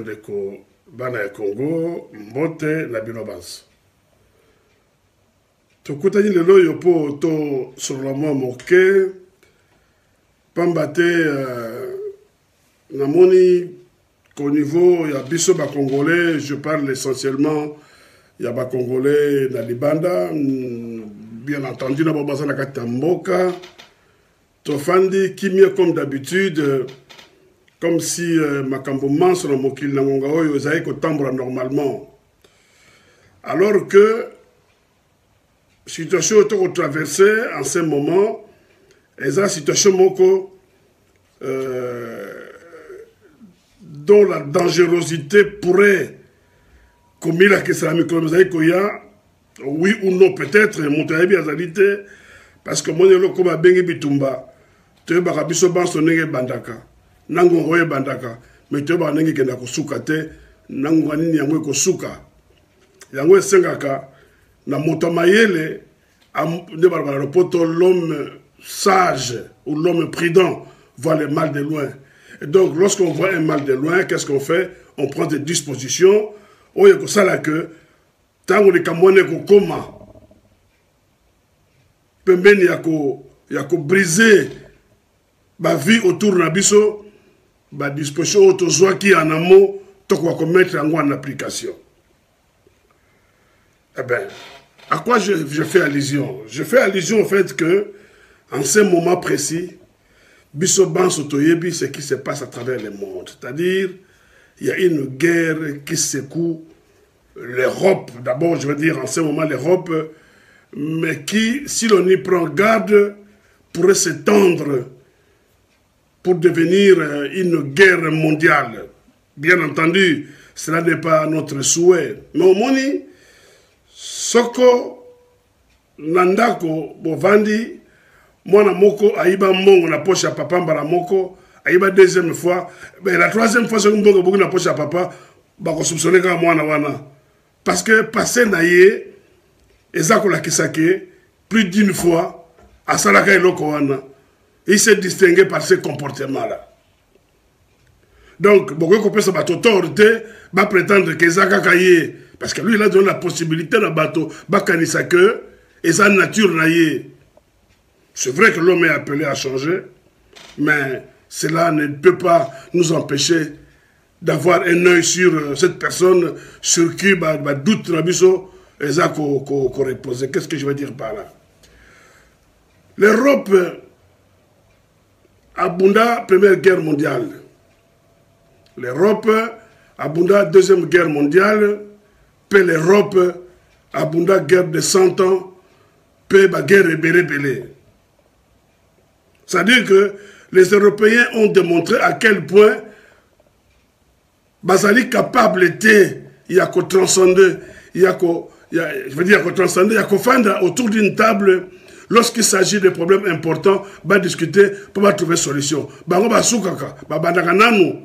bandeko bana ya Congo mbote na bino banso tokutani lelo yo po to sur la mwa moke pamba te namoni qu'au niveau ya biso ba congolais, je parle essentiellement ya ba congolais na libanda, bien entendu na babaza na katamboka tofandi kimia comme d'habitude, comme si makambo manso na mokili na ngonga oyo ezali kotambola normalement, alors que situation to traverser en ce moment eza situation moko dont la dangerosité pourrait, comme il a que ça oui ou non peut-être monter bien réalité, parce que mon élo comme bengi bitumba te bakabiso banso nenge bandaka nango roye bandaka mais te ba nenge kenda kosuka te nango nini yango kosuka yango esengaka na moto mayele de barbara le poto l'homme sage ou l'homme prudent voit le mal de loin. Et donc, lorsqu'on voit un mal de loin, qu'est-ce qu'on fait? On prend des dispositions. Oh, il y a ça là que, tant qu'on est comme coma, il y a briser la vie autour de l'abisso, la disposition autour qui en amont, tant qu'on va mettre en application. Eh bien, à quoi je fais allusion? Je fais allusion au fait que, en ce moment précis, Bissoban Sotoyebi, c'est ce qui se passe à travers le monde. C'est-à-dire, il y a une guerre qui secoue l'Europe. D'abord, je veux dire en ce moment l'Europe, mais qui, si l'on y prend garde, pourrait s'étendre pour devenir une guerre mondiale. Bien entendu, cela n'est pas notre souhait. Mais au moni, Soko, Nandako, Bovandi, Mwana moko aiba mbongo na poche ya papa mbala moko aiba deuxième fois, mais la troisième fois c'est mbongo beaucoup na poche ya papa bako soupçonner ka mwana wana parce que passé na ye ezako la kisake plus d'une fois asalaka eloko wana il s'est distingué par ce comportement là. Donc beaucoup ko pesa bato autorité ba prétendre que ezaka kaye parce que lui il a donné la possibilité na bato ba kanisa que eza nature na ye. C'est vrai que l'homme est appelé à changer, mais cela ne peut pas nous empêcher d'avoir un œil sur cette personne sur qui doute Rabiso et ça qu'on repose. Qu'est-ce que je veux dire par là? L'Europe, abunda Première Guerre mondiale. L'Europe, abunda Deuxième Guerre mondiale. Puis l'Europe, abunda guerre de 100 ans. Puis la guerre rebelle. C'est-à-dire que les Européens ont démontré à quel point Bazali capable était, il y a qu'au transcender, il y a qu'au fendre autour d'une table lorsqu'il s'agit de problèmes importants, va discuter pour trouver solution. Bango basukaka, babandaka nanu,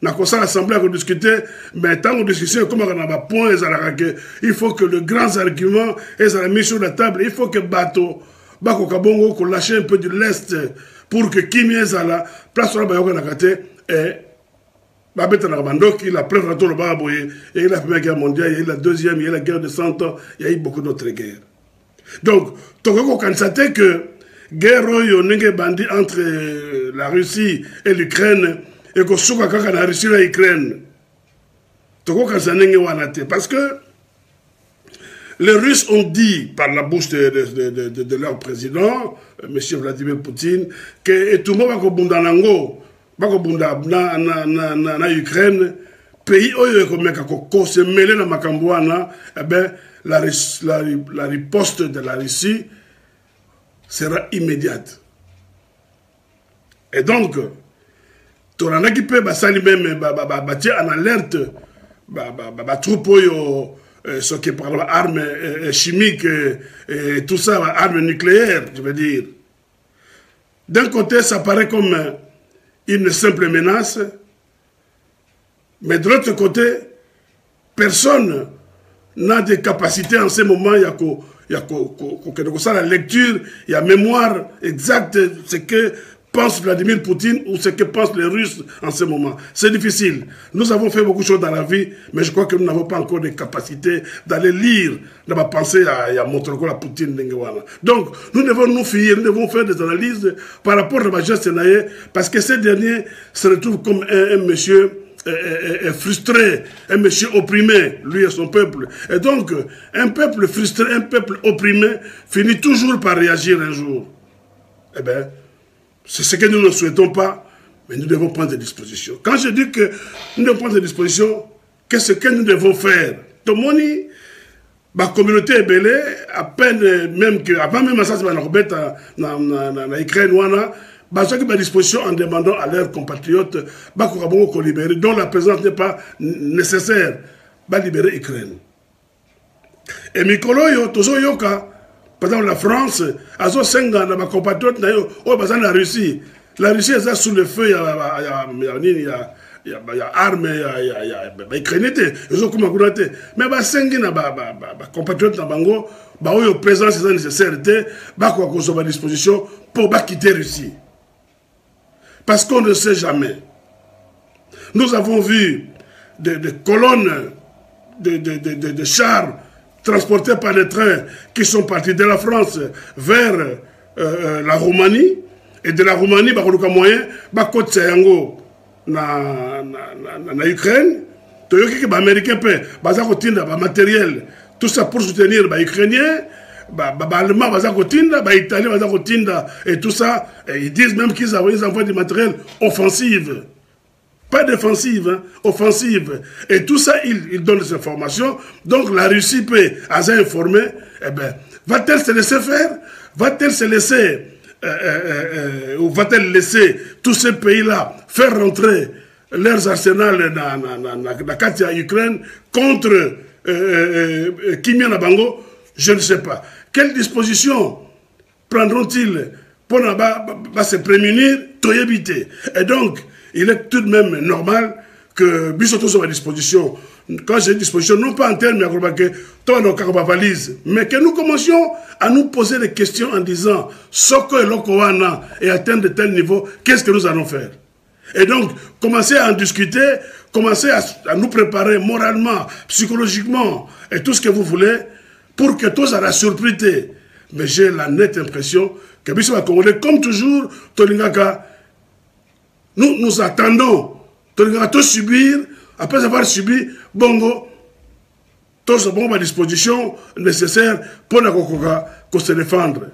na kosa l'assemblée à discuter, mais tant que discussion comme on a point il faut que les grands arguments soient mis sur la table, il faut que bateau bako kabongo ko lâcher un peu de l'est pour que Kimi ezala place sur la bayoka nakate et babeta na bandoki la preuve rato le baboye et la première guerre mondiale, il y a eu la deuxième, il y a eu la guerre de 100 ans, il y a eu beaucoup d'autres guerres. Donc toko constater que guerre yo nenge bandi entre la Russie et l'Ukraine et que souka kaka na Russie et l'Ukraine toko constater nenge wanate parce que les Russes ont dit par la bouche de leur président, M. Vladimir Poutine, que tout le monde va kobunda nango, va kobunda na Ukraine, pays où il se mêler dans Makambouana, eh ben la riposte de la Russie sera immédiate. Et donc, tout le monde qui peut basali même bâtir en alerte, troupeau ce qui est par exemple armes chimiques et tout ça, armes nucléaires, je veux dire. D'un côté, ça paraît comme une simple menace, mais de l'autre côté, personne n'a de capacité en ce moment, il y a la lecture, il y a mémoire exacte, ce que pense Vladimir Poutine ou ce que pensent les Russes en ce moment. C'est difficile. Nous avons fait beaucoup de choses dans la vie, mais je crois que nous n'avons pas encore de capacité d'aller lire, de penser à montrer la Poutine. Donc, nous devons nous fier, nous devons faire des analyses par rapport à Major Senaye, parce que ces derniers se retrouvent comme un monsieur frustré, un monsieur opprimé, lui et son peuple. Et donc, un peuple frustré, un peuple opprimé, finit toujours par réagir un jour. Eh bien, c'est ce que nous ne souhaitons pas, mais nous devons prendre des dispositions. Quand je dis que nous devons prendre des dispositions, qu'est-ce que nous devons faire? Tomoni, la communauté est belée, à peine même que, avant même ça, c'est dans l'Ukraine, ils ont des dispositions en demandant à leurs compatriotes de libérer, dont la présence n'est pas nécessaire, de libérer l'Ukraine. Et Mikolo, toujours yoka, par exemple la France, a 5 ans, les compatriotes, la Russie. La Russie est sous le feu, il y a armes, il y a Ukraine, ils ont comment courir. Mais les 5 ans, les compatriotes, ils ont présence nécessaire, ils ont à disposition pour quitter la Russie. Parce qu'on ne sait jamais. Nous avons vu des colonnes de chars transportés par des trains qui sont partis de la France vers la Roumanie. Et de la Roumanie, il y a un moyen, il y a en Ukraine. Il y a des Américains, des matériel, tout ça pour soutenir les Ukrainiens. Les Allemands, les Italiens, et tout ça, et ils disent même qu'ils envoient du matériel offensif. Pas défensive, hein, offensive. Et tout ça, ils donnent des informations. Donc la Russie peut, à s'informer, eh bien, va-t-elle se laisser faire? Va-t-elle se laisser, ou va-t-elle laisser tous ces pays-là faire rentrer leurs arsenals dans la carte de l'Ukraine contre Kimia Nabango? Je ne sais pas. Quelles dispositions prendront-ils pour se prémunir, pour éviter? Et donc, il est tout de même normal que Bissoto soit à disposition. Quand j'ai disposition, non pas en termes de valise, mais que nous commencions à nous poser des questions en disant Soko et Lokowana et atteindre de tel niveau, qu'est-ce que nous allons faire? Et donc, commencer à en discuter, commencer à nous préparer moralement, psychologiquement, et tout ce que vous voulez, pour que tous aient la surprise. Mais j'ai la nette impression que Bissau Congolais, comme toujours, Tolingaka, nous attendons Tolingaka tous subir, après avoir subi, bongo, tous bon à disposition nécessaire pour se défendre.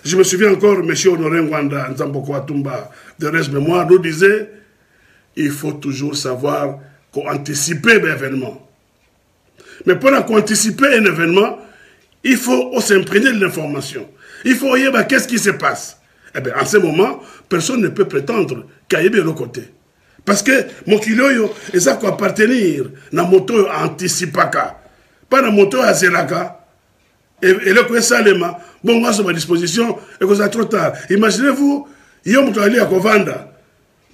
Je me souviens encore, M. Honoré Ngwanda, Nzamboko Atumba, de reste mémoire, nous disait il faut toujours savoir qu'anticiper l'événement. Mais pour anticiper un événement, il faut s'imprégner de l'information. Il faut voir qu'est-ce qui se passe. Eh bien, en ce moment, personne ne peut prétendre qu'il y ait de l'autre côté. Parce que mon kiloyo, ça peut appartenir à la moto anticipaka, pas à la moto à zelaka. Et le coup salema, bon, moi, sur ma disposition, et que ça trop tard. Imaginez-vous, il y a un allé à Kovanda,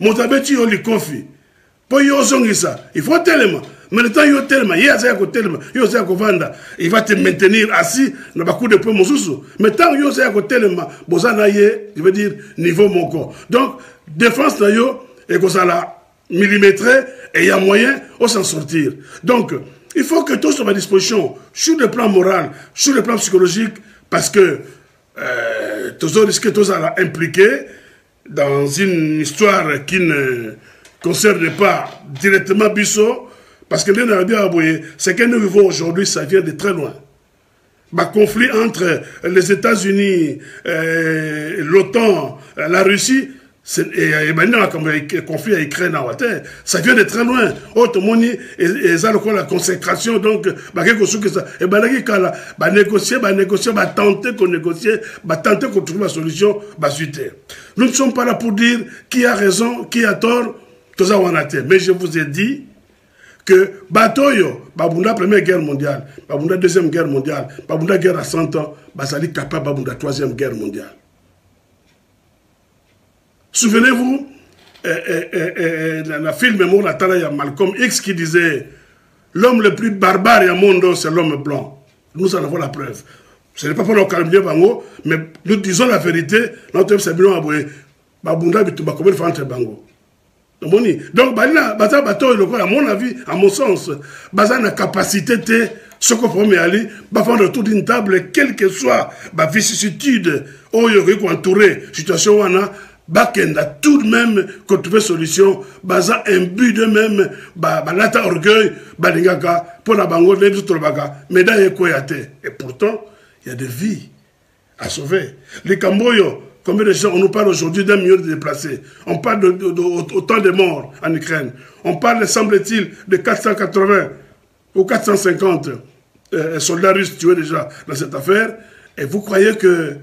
mon tabeti yo li kofi, pour yo zongisa, il faut tellement. Mais le temps yo tellement, il y a tellement, il va te maintenir assis dans le coup de poing mosusu. Mais tant yo tellement, bozana ye, je veux dire niveau moko. Donc défense na yo et que ça la millimétré et il y a moyen de s'en sortir. Donc il faut que tout soit à disposition sur le plan moral, sur le plan psychologique, parce que tous risquent tous à impliquer dans une histoire qui ne concerne pas directement Bissau. Parce que ce que nous vivons aujourd'hui, ça vient de très loin. Le conflit entre les États-Unis, l'OTAN, la Russie, et le conflit avec l'Ukraine, ça vient de très loin. Et ça, la consécration, donc, négocier, tenter qu'on négocie, tenter qu'on trouve la solution, nous ne sommes pas là pour dire qui a raison, qui a tort, tout ça, on a été. Mais je vous ai dit que Batoyo, Babunda Première Guerre mondiale, Babunda Deuxième Guerre mondiale, Babunda Guerre à 100 ans, Basali capable Babunda Troisième Guerre mondiale. Souvenez-vous, la film mémoire la Tala, il y a Malcolm X qui disait l'homme le plus barbare au monde, c'est l'homme blanc. Nous en avons la preuve. Ce n'est pas pour nous calmer Bango, mais nous disons la vérité. Notre Sabino Aboué, Babunda Bituba, comment faire entre Bango. Donc, Baza Bato, à mon avis, à mon sens, Baza a capacité de ce qu'on peut aller, faire autour d'une table, quelle que soit la vicissitude, où il y a entouré, situation où on a, Bakenda tout de même qu'on trouve solution, Baza un but de même, Balata orgueil, Balingaka, pour la Bango, les autres Baga, mais dans les Koyate. Et pourtant, il y a des vies à sauver. Les Camboyo, combien de gens, on nous parle aujourd'hui d'1 million de déplacés. On parle autant de morts en Ukraine. On parle, semble-t-il, de 480 ou 450 soldats russes tués déjà dans cette affaire. Et vous croyez que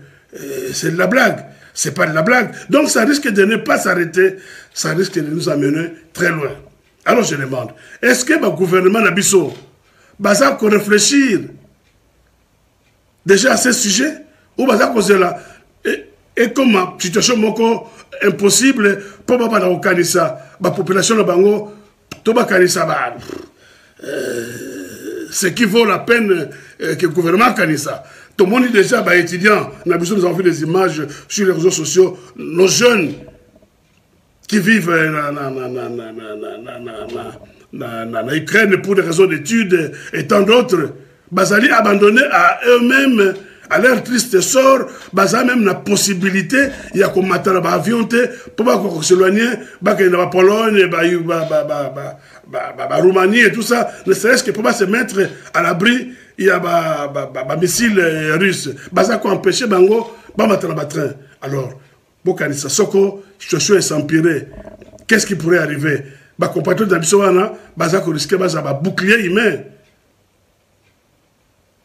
c'est de la blague? C'est pas de la blague. Donc ça risque de ne pas s'arrêter. Ça risque de nous amener très loin. Alors je demande, est-ce que le gouvernement Nabiso va réfléchir déjà à ce sujet? Ou va là? Et comme la situation est impossible, pour la population de Bango, ce qui vaut la peine que le gouvernement Kanissa. Tout le monde est déjà étudiant. Nous avons vu des images sur les réseaux sociaux. Nos jeunes qui vivent en Ukraine pour des raisons d'études et tant d'autres, Bazali abandonnés à eux-mêmes, à leur triste sort, Bazali même la possibilité, il y a comme matin l'avion pour s'éloigner, la Pologne, la Roumanie et tout ça, ne serait-ce que pour se mettre à l'abri. Il y a des missiles russes. Baza ko empêcher bango ba matana train. Alors, bokanisa soko situation est s'empirer. Qu'est-ce qui pourrait arriver? Ba compatriotes d'Abissoana, baza ko risquer baza ba bouclier humain.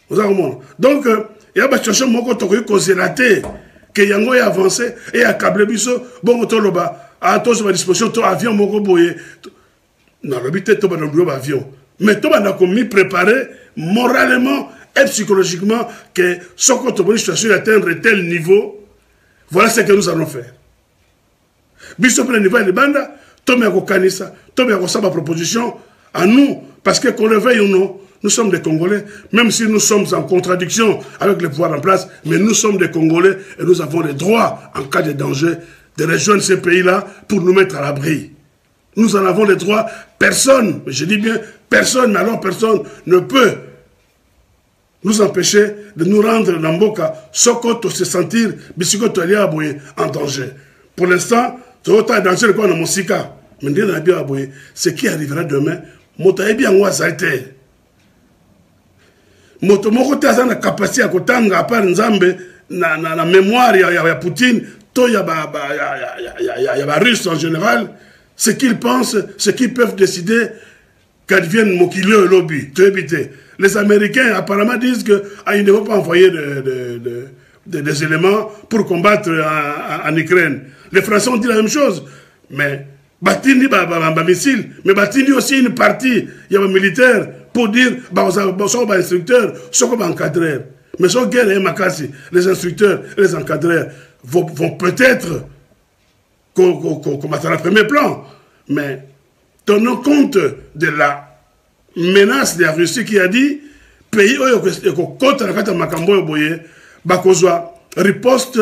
Vous avez compris? Donc, il y a des situations moko to ko zélaté que yango est avancé et accabler biso bon toloba à tous à disposition to avion moko boye. Non, le but est to ba no avion. Mais tout le monde a commis préparé moralement et psychologiquement que ce qu'on a situation d'atteindre tel niveau, voilà ce que nous allons faire. Bisous pour le niveau de bande, tout le monde a kanisa, tout le monde a sa proposition à nous, parce que qu'on le veuille ou non, nous sommes des Congolais, même si nous sommes en contradiction avec les pouvoirs en place, mais nous sommes des Congolais et nous avons les droits, en cas de danger, de rejoindre ces pays-là pour nous mettre à l'abri. Nous en avons les droits. Personne, je dis bien personne, mais alors personne ne peut nous empêcher de nous rendre dans Mboka, Sokoto se sentir, Bisikoto en danger. Pour l'instant, c'est autant de danger que dans Mosika. Mais ce qui arrivera demain, Motaï bien moi ça a été. Moto moko taza na capacité à kotanga à part Nzambe na mémoire ya Poutine, to ya ba Russe en général. Ce qu'ils pensent, ce qu'ils peuvent décider quand ils viennent Mokilio et lobby. Les Américains apparemment disent qu'ils ne vont pas envoyer des éléments pour combattre en Ukraine. Les Français ont dit la même chose. Mais Batini un missile, mais Batini aussi une partie, il y a un militaire pour dire aux instructeurs, aux encadreurs. Mais sur guerre et Makasi, les instructeurs et les encadreurs vont peut-être combattre à premier plan, mais tenons compte de la menace de la Russie qui a dit pays contre la carte Makambo boye bakozwa riposte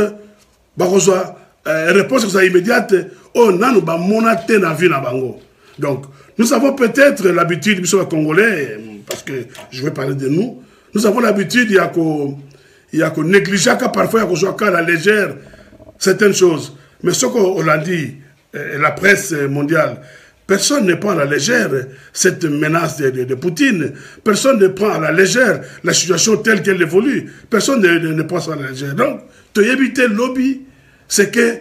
bakozwa réponse immédiate oh nanu ba monate na vie na bango. Donc nous avons peut-être l'habitude nous sommes congolais parce que je vais parler de nous, nous avons l'habitude il y a que négliger parfois il y a que à la légère certaines choses. Mais ce qu'on l'a dit, la presse mondiale, personne ne prend à la légère cette menace de Poutine. Personne ne prend à la légère la situation telle qu'elle évolue. Personne ne prend ça à la légère. Donc, tu éviter le lobby, c'est que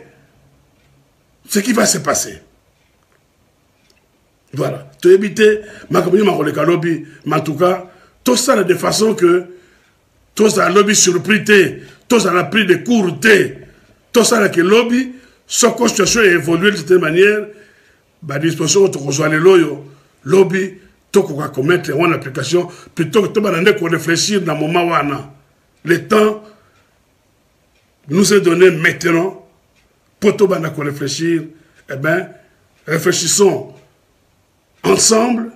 ce qui va se passer. Voilà. Tu éviter ma lobby, mais en tout cas, tout ça de façon que tout ça lobby surpris, tout ça a pris des cours, tout ça là que lobby. Si la situation évolue de cette manière, la disposition de rejoindre le lobby, tout qu'on commettre en application, plutôt que tout le monde réfléchir dans le moment où on a. Le temps nous est donné maintenant pour tout le monde réfléchir. Eh bien, réfléchissons ensemble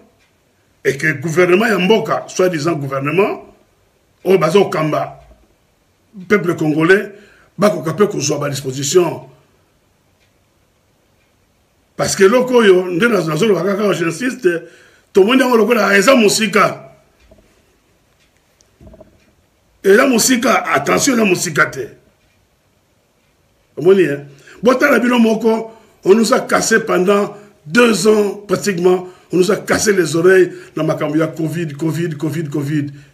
et que le gouvernement Yamboka, soi-disant gouvernement, au Bazo Kamba, peuple congolais bakoka ko zo ba disposition parce que loko yo nde na zolo bakaka j'insiste to monde ngo lokola eza musika attention la musika te omoni hein botala bino moko on nous a cassé pendant 2 ans pratiquement, on nous a cassé les oreilles dans ma campagne Covid.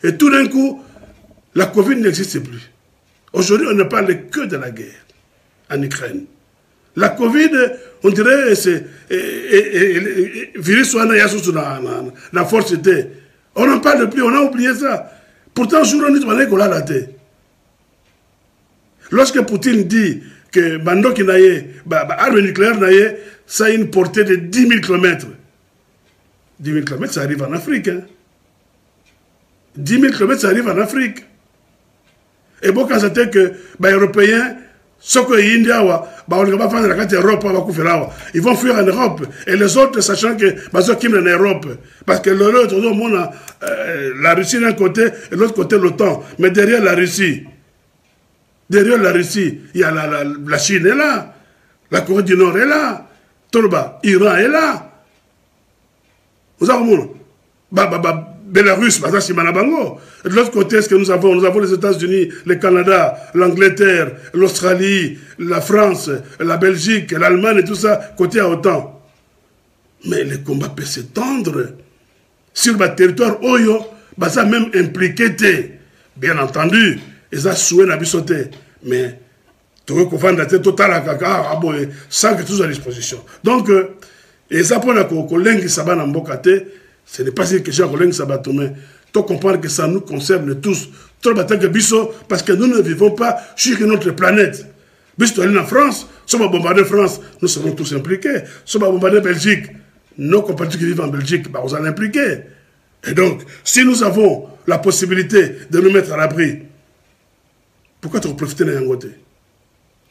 Et tout d'un coup, la Covid n'existe plus. Aujourd'hui, on ne parle que de la guerre en Ukraine. La Covid, on dirait, c'est virus la force était. On n'en parle plus, on a oublié ça. Pourtant, jour en nuit, on est là la tête. Lorsque Poutine dit que Bando qui naïe, arme nucléaire naïe, ça a une portée de 10 000 km. 10 000 km, ça arrive en Afrique. Hein. 10 000 km, ça arrive en Afrique. Et bon, quand c'était que les Européens, ceux qui sont India, ils vont fuir en Europe. Et les autres, sachant que ils sont en Europe. Parce que l'autre, la Russie d'un côté et l'autre côté l'OTAN. Mais derrière la Russie, il y a la Chine est là, la Corée du Nord est là, Torba, Iran est là. Vous avez Bélarus, de l'autre côté, ce que nous avons les États-Unis, le Canada, l'Angleterre, l'Australie, la France, la Belgique, l'Allemagne et tout ça, côté à OTAN. Mais le combat peut s'étendre sur le territoire Oyo, ça même impliqué, bien entendu, et ça souhaite la sauté. Mais tu veux qu'on fasse la tête totale à caca, sans que tout soit à disposition. Donc, et ça pour la collègue ça va dans ce n'est pas une question de Sabatomé. Tu comprends que ça nous concerne tous. Parce que nous ne vivons pas sur notre planète. Puisque tu es en France, si on va bombarder France, nous serons tous impliqués. Si on va bombarder Belgique, nos compatriotes qui vivent en Belgique, vous allez impliquer. Et donc, si nous avons la possibilité de nous mettre à l'abri, pourquoi tu profites de l'angoté?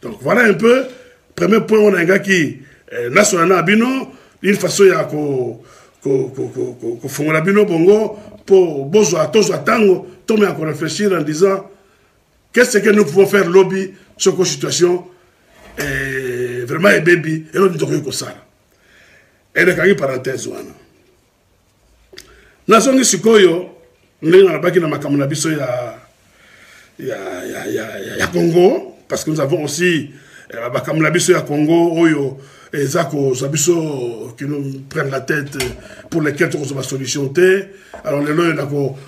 Donc voilà un peu, premier point, on a un gars qui, national abino, une façon il y a ko fongola bino bongo pour bozwa tozwa tango to me encore réfléchir en disant qu'est-ce que nous pouvons faire lobby sur cette situation vraiment et baby et on dit que ça et le cas parenthèse wana nazongi sikoyo ndenge na baki na makambo na biso ya Congo parce que nous avons aussi makambo na biso ya Congo oyo et ça qui nous prennent la tête pour lesquels tu as solution. Alors les lois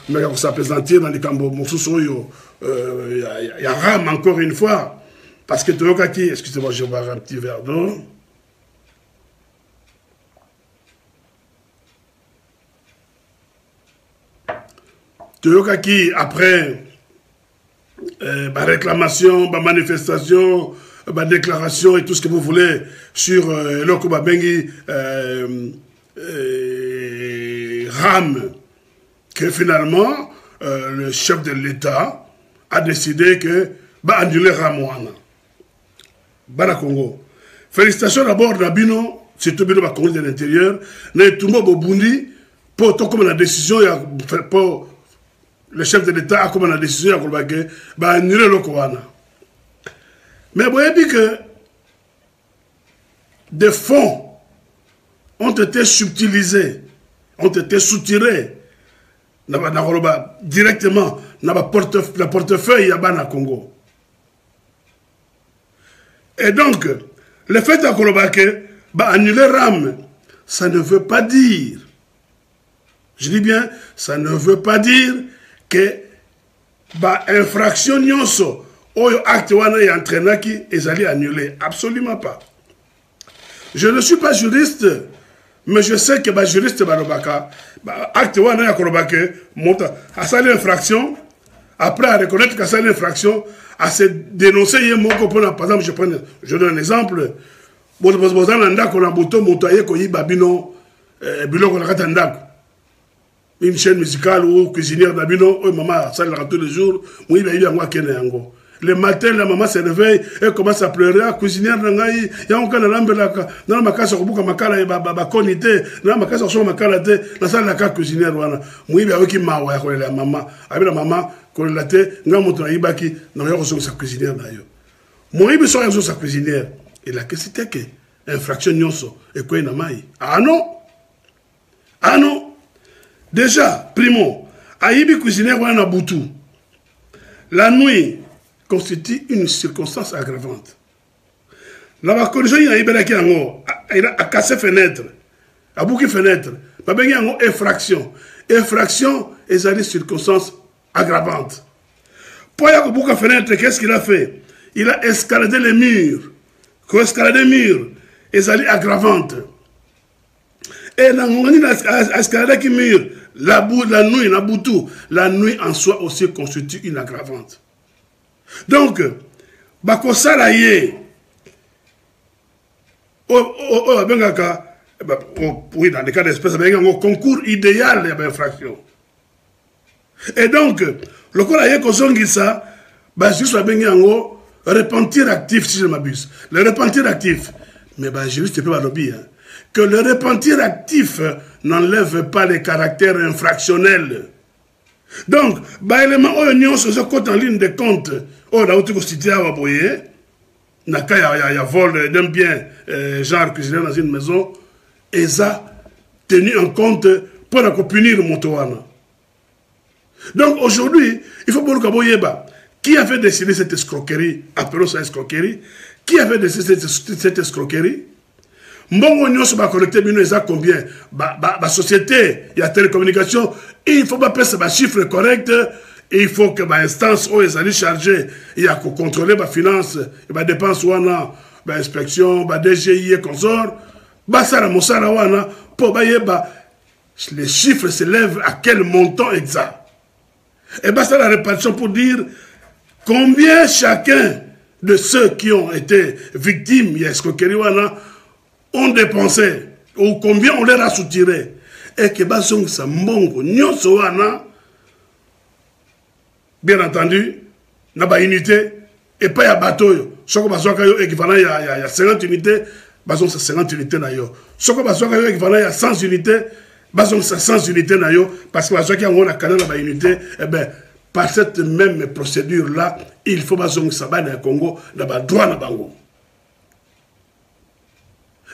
on s'appesantir dans les cambos il y a rame encore une fois parce que tu vois qui excusez-moi je vais boire un petit verre d'eau. Tu vois qui après réclamation, manifestation, déclaration et tout ce que vous voulez sur l'Okobabengi RAM, que finalement le chef de l'État a décidé que annuler Ramouana. Bana Congo. Félicitations d'abord Nabino, surtout Bino Congo de l'intérieur, mais tout le monde Bundi pour tout comme la décision pour le chef de l'État a comme la décision annuler l'Okowana. Mais vous voyez que des fonds ont été subtilisés, ont été soutirés directement dans le portefeuille à Congo. Et donc, le fait d'annuler RAM, ça ne veut pas dire, je dis bien, ça ne veut pas dire que infraction nyonso oyo acte wana ya entraînaki ezali annulé, absolument pas. Je ne suis pas juriste, mais je sais que juriste balobaka acte wana ya kolobake monta a sali infraction, après à reconnaître qu'à sali infraction, à se dénoncer yemoko pour par exemple je donne un exemple bozana ndako na buto moto aye ko yiba bino biloko na kata ndako. Une chaîne musicale ou cuisinière d'Abino, oh maman, ça le tous les jours, oui, il y a un Kenyango. Le matin, la maman se réveille et commence à pleurer. Ah, cuisinière, il y a un cas de l'ambelaka, dans ma case, au bout de ma cala et baconité, dans ma case, sur ma calate, dans la salle de la cuisinière, oui, il y a un qui m'a la maman, avec la maman, corrélaté, nga moto na ibaki, na yo ko sa cuisinière na yo. Mo ibi so sa cuisinière, et la question c'était que infraction nyonso et quoi na mai. Ah non. Ah non. Déjà, primo, aibi cuisinière wana butu. La nuit constitue une circonstance aggravante. La corrigé il a ibelaki yango, il a cassé fenêtre. A bouki fenêtre. Ba bengi yango effraction. Effraction est une circonstance aggravante. Pour y avoir fenêtre, qu'est-ce qu'il a fait? Il a escaladé les murs. Quand escaladé les murs, c'est aggravante. Et la escaladé les murs, la nuit, la nuit en soi aussi constitue une aggravante. Donc, bakosala ye, oui, dans les cas d'espèce, il y a un concours idéal d'infraction. Et donc, le cas là, il ça, juste un repentir actif, si je m'abuse. Le repentir actif, mais juste pas lobby, que le repentir actif n'enlève pas les caractères infractionnels. Donc, l'élément où nous sommes en ligne de compte, où on a constitué à Waboye, il y a vol d'un bien, genre cuisinier dans une maison, et ça tenu en compte pour la punir Motowana. Donc aujourd'hui, il faut que vous yeba qui avait décidé cette escroquerie, appelons ça escroquerie, qui avait décidé cette escroquerie. Mbongo nyonso ba collecter bino eza combien ba société, il y a télécommunication, il faut pas passer ba chiffre correct, il faut que ba instance où ils allaient charger, il y a que contrôler ba finance, ba dépenses wana, ba inspection, ba DGI et consort. Basara Moussara wana, pour bayeba, les chiffres s'élèvent à quel montant exact. Et basta la répartition pour dire combien chacun de ceux qui ont été victimes, escroquerie wana, ont dépensé, ou combien on leur a soutiré. Et que basong sa mbongo, nyonso wana, bien entendu, n'a pas unité, et pas ya bateau, soko basoka yo équivalent il y a 50 unités, basons 50 unités na yo. Soko basoka yo équivalent il y a 100 unités, basons 100 unités na yo, parce que basoka on a canal na unité, eh ben par cette même procédure là, il faut basons ça ba na Congo na ba droit na bango.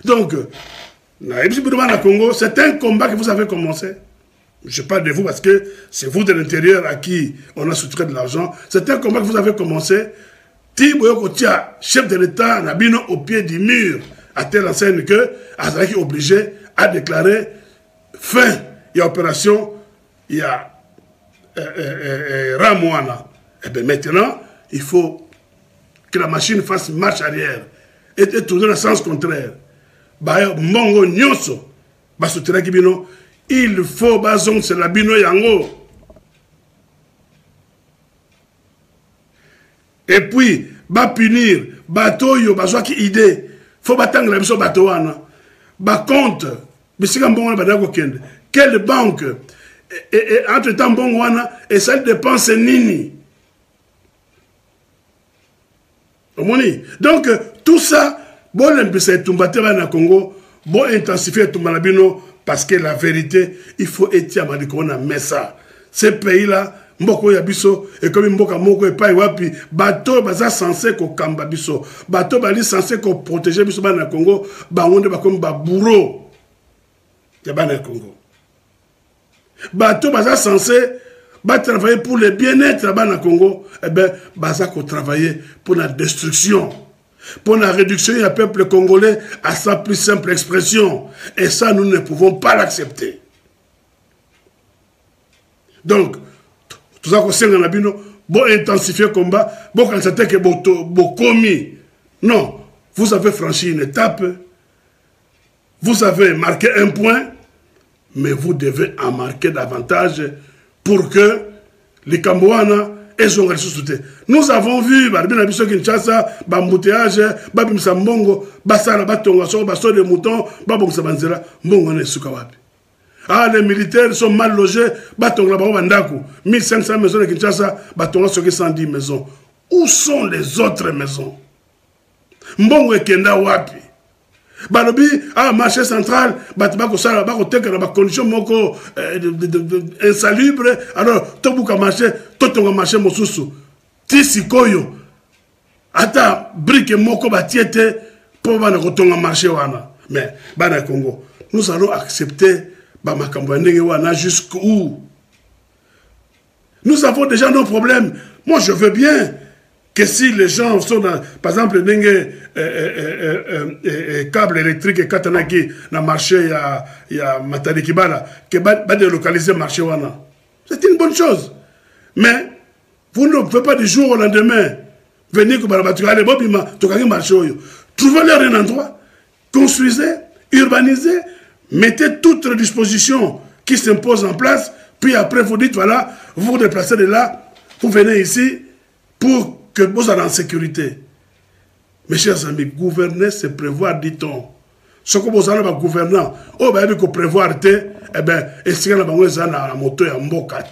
Donc na na Congo, c'est un combat que vous avez commencé. Je parle de vous parce que c'est vous de l'intérieur à qui on a soutenu de l'argent. C'est un combat que vous avez commencé. Tiboyo chef de l'État, Nabino au pied du mur, à telle enseigne que Azaki est obligé à déclarer fin. Il y a opération, il y a Ramouana. Et bien maintenant, il faut que la machine fasse marche arrière et tourner dans le sens contraire. Mongo Nyonso, il faut bazong c'est la bino yango. Et puis, ba punir, bateau yo, bazwa ki idée. Faut batang la biso bateau wana. Ba compte, bisika mbongo na badako kende. Quelle banque, et entre temps mbongo wana, et ça dépense nini. Donc, tout ça, bon l'embissé tumbate na Congo, bon intensifier tumbalabino, parce que la vérité, il faut être à Madikona Messa. Ces pays-là, Mboko Yabiso, et comme Mboka Moko et Paiwapi, bateau baza censé ko kamba biso, bateau bali censé ko protéger biso na Congo, bangonde bakom ba bourreau. Yabana Congo. Bateau baza censé ba travailler pour le bien-être na Congo, eh ben baza ko travailler pour la destruction. Pour la réduction du peuple congolais à sa plus simple expression. Et ça, nous ne pouvons pas l'accepter. Donc, tout ça, c'est un bon intensifier le combat, bon constater que bon commis. Non, vous avez franchi une étape, vous avez marqué un point, mais vous devez en marquer davantage pour que les Cambouana et ont ressuscité. Nous avons vu, Kinshasa, Bamboutéage, Babim Sambongo, Bassara Batonga, Basso de Mouton, Babong Sabanzera, Mbongo Sukawapi. Ah, les militaires sont mal logés, Batonga Bandaku, 1500 maisons de Kinshasa, Batonga 110 maisons. Où sont les autres maisons? Mbongo et Kenda Wapi. Balobi, marché central, bako teka na ba condition moko insalubre, alors to buka marché, to tonga marché mosusu. Ti sikoyo. Ata brique moko batiete pour bana kotonga marché wana. Mais bana Congo, nous allons accepter ba makambo ndenge wana jusqu'où? Nous avons déjà nos problèmes. Moi je veux bien que si les gens sont dans, par exemple, câble électrique et katanaki dans le marché, il y a Matadi Kibala, qui va délocaliser le marché. C'est une bonne chose. Mais vous ne pouvez pas du jour au lendemain venir comme le marché. Trouvez-leur un endroit, construisez, urbanisez, mettez toutes les dispositions qui s'imposent en place, puis après vous dites, voilà, vous vous déplacez de là, vous venez ici pour que vous soyez en sécurité. Mes chers amis, gouverner, c'est prévoir, dit-on. Ce que vous avez gouvernant, vous avez prévoir, eh bien, essayez la moto en mboka.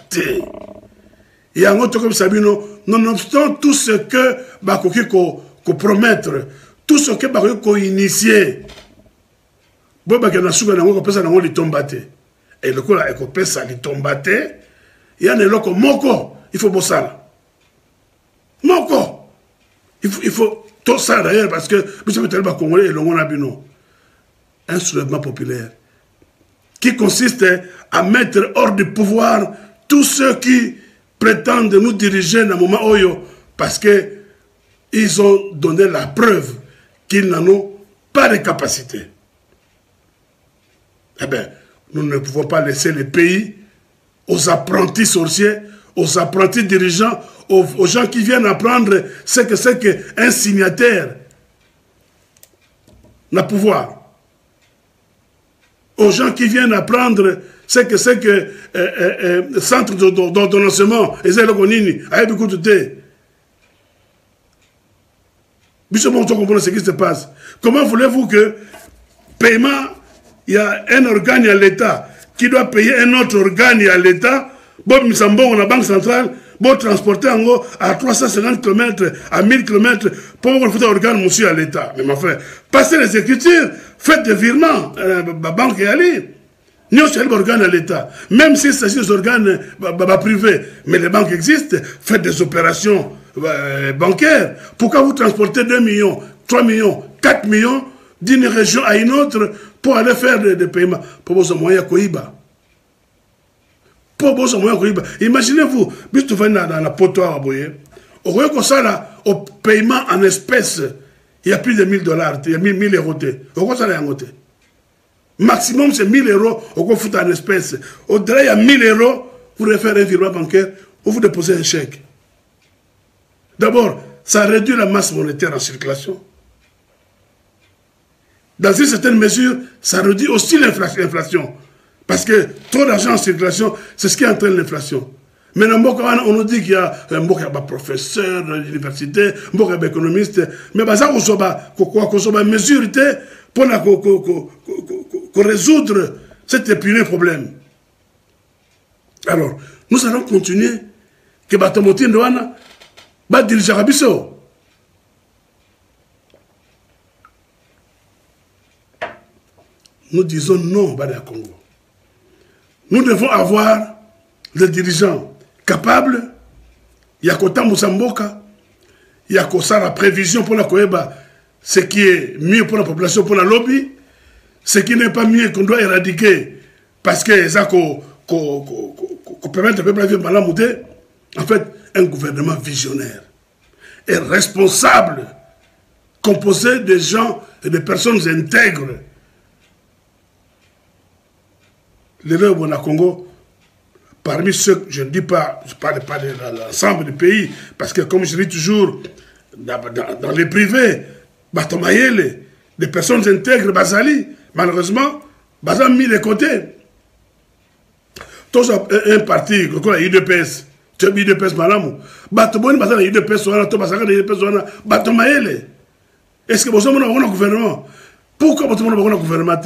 Et en autre comme Sabino, nonobstant tout ce que vous promettre, tout ce que vous initier, vous avez et le coup là, il y a des locaux moko, il faut bosser. Moko. Il faut tout ça d'ailleurs parce que Congolais un soulèvement populaire qui consiste à mettre hors du pouvoir tous ceux qui prétendent nous diriger dans le moment Oyo parce qu'ils ont donné la preuve qu'ils n'en ont pas de capacité. Eh bien, nous ne pouvons pas laisser le pays aux apprentis sorciers, aux apprentis dirigeants, aux gens qui viennent apprendre ce que c'est qu'un signataire n'a pouvoir. Aux gens qui viennent apprendre ce que c'est que centre d'ordonnancement, et c'est le Konini, avec beaucoup de thé. Ce qui se passe. Comment voulez-vous que paiement, il y a un organe à l'État qui doit payer un autre organe à l'État, bon, Misambon, la Banque centrale, bon, transporter en gros à 350 km, à 1000 km, pour qu'on fasse un organe monsieur à l'État. Mais ma frère, passez les écritures, faites des virements, la banque est allée. Nous sommes organes à l'État. Même s'il s'agit des organes privés, mais les banques existent, faites des opérations bancaires. Pourquoi vous transportez 2 millions, 3 millions, 4 millions d'une région à une autre pour aller faire des paiements? Pour vos moyens Koïba. Pour vos moyens Koïba. Imaginez-vous, si tu vas dans la poteau à Boye, au paiement en espèces, il y a plus de $1000, il y a 1000 euros. Au ça, maximum, c'est 1000 euros au fout en espèces. Au-delà, il y a 1000 euros, vous devez faire un virement bancaire ou vous déposez un chèque. D'abord, ça réduit la masse monétaire en circulation. Dans une certaine mesure, ça réduit aussi l'inflation. Parce que trop d'argent en circulation, c'est ce qui entraîne l'inflation. Mais on nous dit qu'il y a un professeur de l'université, un économiste, mais ça, on a mesure pour résoudre cet épineux problème. Alors, nous allons continuer que Batomoti Ndouana va diriger Abisso. Nous disons non, Bada Congo. Nous devons avoir des dirigeants capables. Il y a Kota Moussamboka, il y a Kosa la prévision pour la Koeba, ce qui est mieux pour la population, pour la lobby, ce qui n'est pas mieux qu'on doit éradiquer parce que ça qu'on permet de peuple à vivre mal mouté. En fait, un gouvernement visionnaire et responsable, composé de gens et de personnes intègres. L'erreur au Congo, parmi ceux, je ne dis pas, je ne parle pas de l'ensemble du pays, parce que comme je dis toujours, dans les privés, Batomayele, des personnes intègres, Bazali, malheureusement, Bazali mis de côté. Tous un parti, comme l'UDPS, tu as mis l'UDPS, madame, Batomoni, Bazali, l'UDPS, Batomayele. Est-ce que vous avez un gouvernement? Pourquoi vous avez un gouvernement?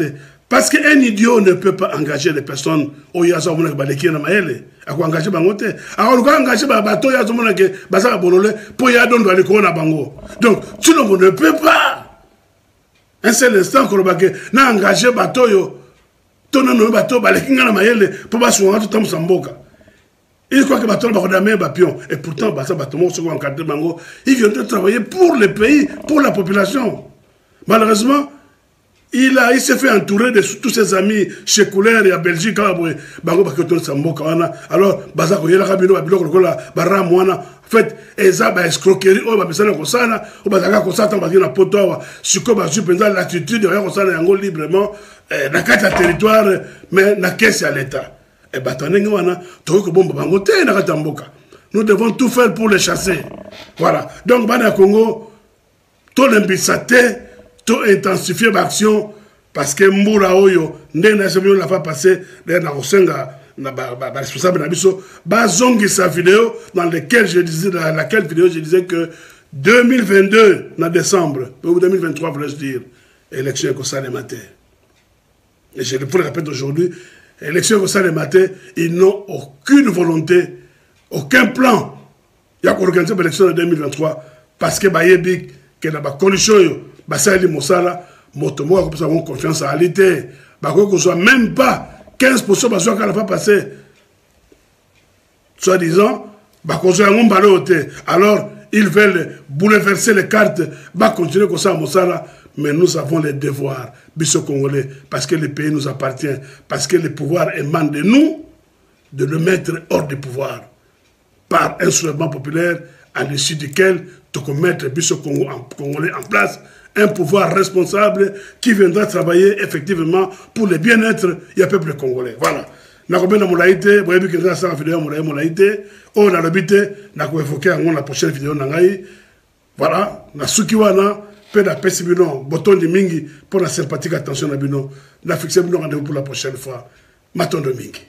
Parce qu'un idiot ne peut pas engager les personnes au Yazo Baleki na Maele. À quoi engager Bangote? Alors, quand engager Bato Yazo Monake, Bazar Bolole, pour Yadon doit aller na Bango. Donc, tu ne peux pas. un seul instant kolobake na engagé bato yo tona no bato balekinga na mayele po basunga tout temps mboka. Il croit que bato ba kodame ba pion et pourtant ba ça bato mo soko encadré bango, ils viennent de travailler pour le pays, pour la population. Malheureusement, il s'est fait entourer de tous ses amis chez Couleur et à Belgique. Alors, Baza Koyela Kabino, Babilo Kola, Barra Moana, en fait, Eza, escroquerie, oh, Babisana Kosana, oh, Bazaga Kosata, Bazina Potowa, Suko Basu, pendant l'attitude de Kosana Yango librement, na kata territoire, mais na caisse à l'État. Et Batanengoana, Toko Bomba Bangote, na Katamboka. Nous devons tout faire pour les chasser. Voilà. Donc, Bana Congo, tout l'imbissate, tout intensifier l'action parce que Mboula Oyo, n'a pas passé dans la responsable Nabiso, bazongi sa vidéo dans laquelle je disais, que 2022, en décembre, ou 2023, voulais-je dire, élection comme ça les matins. Et je le répète aujourd'hui, élection comme ça les matins, ils n'ont aucune volonté, aucun plan. Il y a organisé l'élection de 2023 parce que Bayebik, que dans la condition, Basali Moussala, Motomo a confiance en réalité. Qu'on soit même pas 15% parce qu'on n'a pas passé. Soit-disant, alors ils veulent bouleverser les cartes, continuer comme ça à Moussala, mais nous avons les devoirs, Bisso Congolais, parce que le pays nous appartient, parce que le pouvoir émane de nous, de le mettre hors du pouvoir, par un soulèvement populaire, à l'issue duquel tu peux mettre Bisso Congolais en place, un pouvoir responsable qui viendra travailler effectivement pour le bien-être du peuple congolais. Voilà. Nous avons évoqué la prochaine vidéo. Voilà. Nous avons pour la sympathique attention. Nous avons fixé rendez-vous pour la prochaine fois. Maton de Mingi.